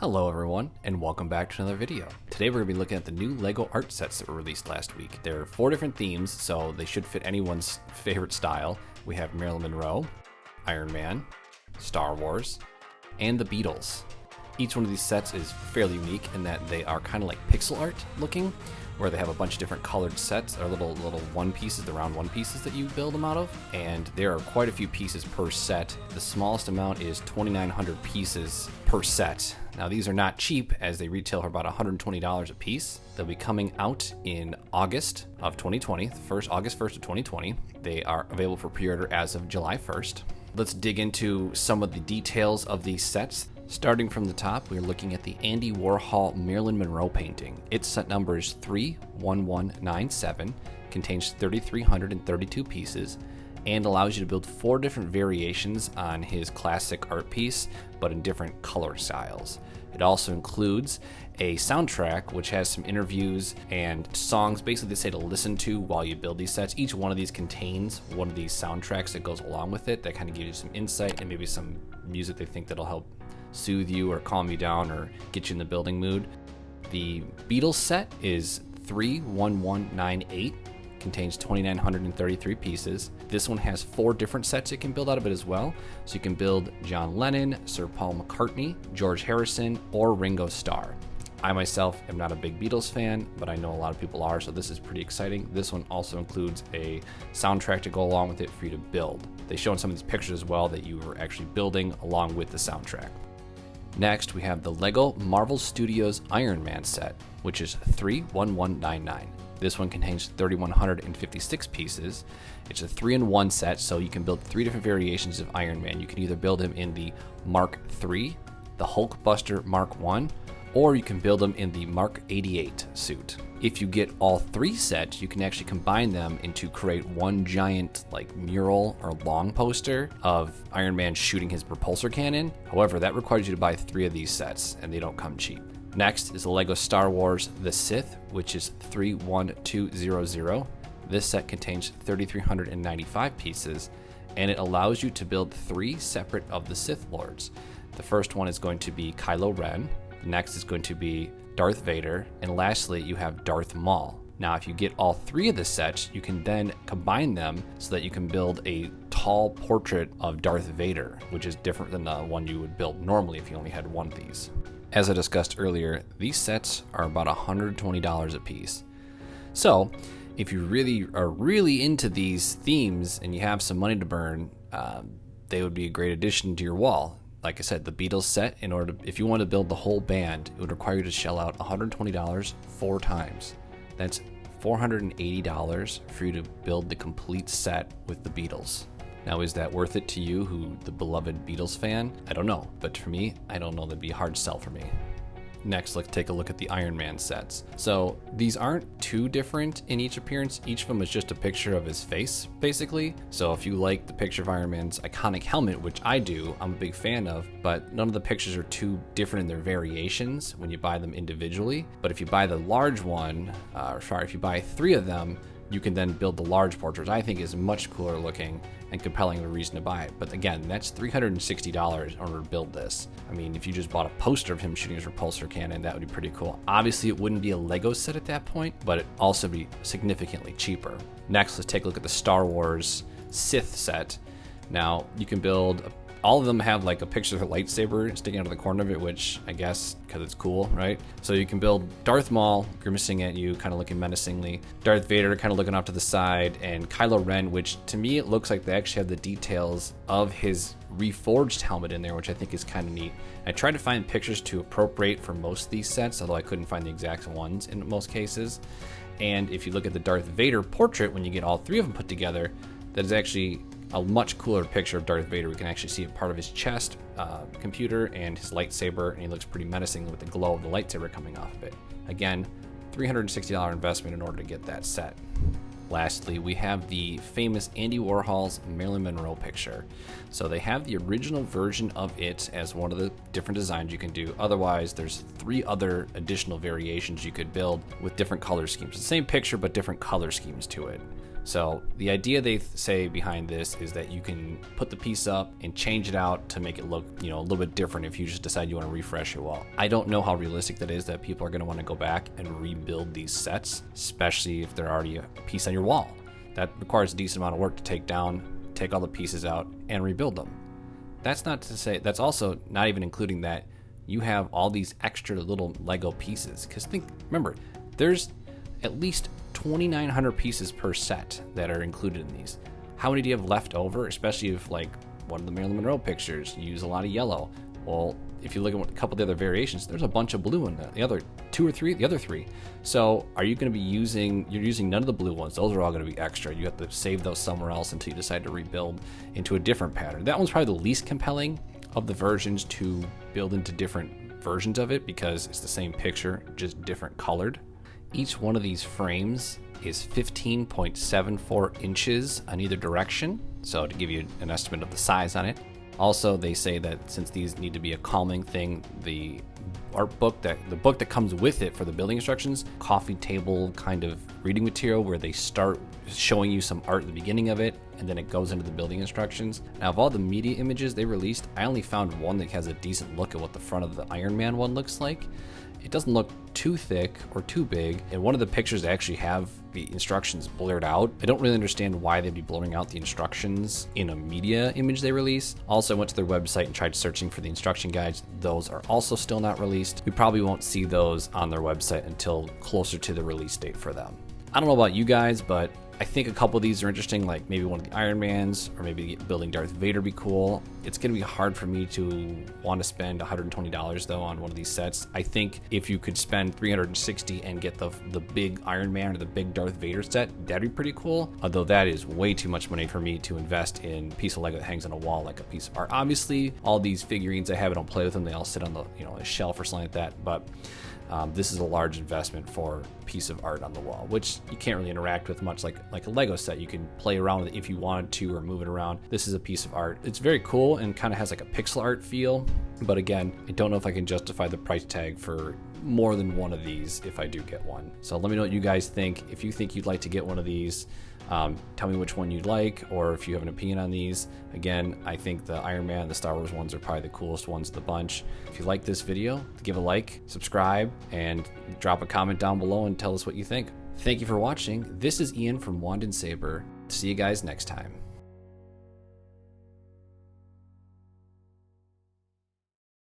Hello everyone, and welcome back to another video. Today we're going to be looking at the new LEGO art sets that were released last week. There are 4 different themes, so they should fit anyone's favorite style. We have Marilyn Monroe, Iron Man, Star Wars, and the Beatles. Each one of these sets is fairly unique in that they are kind of like pixel art looking, where they have a bunch of different colored sets, or little one pieces, the round one pieces that you build them out of. And there are quite a few pieces per set. The smallest amount is 2,900 pieces per set. Now these are not cheap, as they retail for about $120 a piece. They'll be coming out in August of 2020, August 1st of 2020. They are available for pre-order as of July 1st. Let's dig into some of the details of these sets. Starting from the top, we're looking at the Andy Warhol Marilyn Monroe painting. Its set number is 31197, contains 3,332 pieces, and allows you to build 4 different variations on his classic art piece, but in different color styles. It also includes a soundtrack which has some interviews and songs basically they say to listen to while you build these sets. Each one of these contains one of these soundtracks that goes along with it that kind of gives you some insight and maybe some music they think that'll help soothe you or calm you down or get you in the building mood. The Beatles set is 31198, contains 2,933 pieces. This one has 4 different sets you can build out of it as well. So you can build John Lennon, Sir Paul McCartney, George Harrison, or Ringo Starr. I myself am not a big Beatles fan, but I know a lot of people are, so this is pretty exciting. This one also includes a soundtrack to go along with it for you to build. They show in some of these pictures as well that you were actually building along with the soundtrack. Next, we have the LEGO Marvel Studios Iron Man set, which is 31199. This one contains 3,156 pieces. It's a 3-in-1 set, so you can build 3 different variations of Iron Man. You can either build him in the Mark III, the Hulkbuster Mark I, or you can build them in the Mark 88 suit. If you get all 3 sets, you can actually combine them into create one giant like mural or long poster of Iron Man shooting his propulsor cannon. However, that requires you to buy 3 of these sets, and they don't come cheap. Next is the LEGO Star Wars The Sith, which is 31200. This set contains 3,395 pieces, and it allows you to build 3 separate of the Sith Lords. The first one is going to be Kylo Ren. The next is going to be Darth Vader, and lastly you have Darth Maul. Now if you get all 3 of the sets, you can then combine them so that you can build a tall portrait of Darth Vader, which is different than the one you would build normally if you only had one of these. As I discussed earlier, these sets are about $120 a piece. So if you are really into these themes and you have some money to burn, they would be a great addition to your wall. Like I said, the Beatles set, if you want to build the whole band, it would require you to shell out $120 4 times. That's $480 for you to build the complete set with the Beatles. Now, is that worth it to you, the beloved Beatles fan? I don't know, but for me, I don't know, that'd be a hard sell for me. Next, let's take a look at the Iron Man sets. So these aren't too different in each appearance. Each of them is just a picture of his face, basically. So if you like the picture of Iron Man's iconic helmet, which I do, I'm a big fan of, but none of the pictures are too different in their variations when you buy them individually. But if you buy the large one, if you buy 3 of them, you can then build the large portrait, which I think is much cooler looking and compelling of a reason to buy it. But again, that's $360 in order to build this. I mean, if you just bought a poster of him shooting his repulsor cannon, that would be pretty cool. Obviously, it wouldn't be a LEGO set at that point, but it'd also be significantly cheaper. Next, let's take a look at the Star Wars Sith set. Now, you can build all of them have like a picture of a lightsaber sticking out of the corner of it, which I guess because it's cool, right? So you can build Darth Maul grimacing at you, kind of looking menacingly, Darth Vader kind of looking off to the side, and Kylo Ren, which to me it looks like they actually have the details of his reforged helmet in there, which I think is kind of neat. I tried to find pictures to appropriate for most of these sets, although I couldn't find the exact ones in most cases. And if you look at the Darth Vader portrait, when you get all 3 of them put together, that is actually a much cooler picture of Darth Vader. We can actually see a part of his chest, computer, and his lightsaber, and he looks pretty menacing with the glow of the lightsaber coming off of it. Again, $360 investment in order to get that set. Lastly, we have the famous Andy Warhol's Marilyn Monroe picture. So they have the original version of it as one of the different designs you can do. Otherwise, there's 3 other additional variations you could build with different color schemes. The same picture, but different color schemes to it. So the idea they say behind this is that you can put the piece up and change it out to make it look, you know, a little bit different if you just decide you want to refresh your wall. I don't know how realistic that is, that people are going to want to go back and rebuild these sets, especially if they're already a piece on your wall. That requires a decent amount of work to take down, take all the pieces out, and rebuild them. That's not to say, that's also not even including that you have all these extra little Lego pieces. Because remember, there's at least 2,900 pieces per set that are included in these. How many do you have left over, especially if, like, one of the Marilyn Monroe pictures, you use a lot of yellow? Well, if you look at a couple of the other variations, there's a bunch of blue in the other the other three. So are you going to be you're using none of the blue ones. Those are all going to be extra. You have to save those somewhere else until you decide to rebuild into a different pattern. That one's probably the least compelling of the versions to build into different versions of it, because it's the same picture, just different colored. Each one of these frames is 15.74 inches on either direction. So to give you an estimate of the size on it. Also, they say that since these need to be a calming thing, the book that comes with it for the building instructions, coffee table kind of reading material where they start showing you some art at the beginning of it, and then it goes into the building instructions. Now, of all the media images they released, I only found one that has a decent look at what the front of the Iron Man one looks like. It doesn't look too thick or too big, and one of the pictures actually have the instructions blurred out. I don't really understand why they'd be blurring out the instructions in a media image they release. Also, I went to their website and tried searching for the instruction guides. Those are also still not released. We probably won't see those on their website until closer to the release date for them. I don't know about you guys, but I think a couple of these are interesting, like maybe one of the Iron Mans, or maybe building Darth Vader be cool. It's going to be hard for me to want to spend $120 though on one of these sets. I think if you could spend $360 and get the big Iron Man or the big Darth Vader set, that'd be pretty cool. Although that is way too much money for me to invest in a piece of Lego that hangs on a wall like a piece of art. Obviously, all these figurines I have, I don't play with them. They all sit on the a shelf or something like that. But this is a large investment for a piece of art on the wall, which you can't really interact with much like a Lego set. You can play around with it if you wanted to, or move it around. This is a piece of art. It's very cool and kind of has like a pixel art feel. But again, I don't know if I can justify the price tag for more than one of these if I do get one. So let me know what you guys think. If you think you'd like to get one of these, tell me which one you'd like, or if you have an opinion on these. Again, I think the Iron Man and the Star Wars ones are probably the coolest ones of the bunch. If you like this video, give a like, subscribe, and drop a comment down below and tell us what you think. Thank you for watching. This is Ian from Wand and Saber. See you guys next time.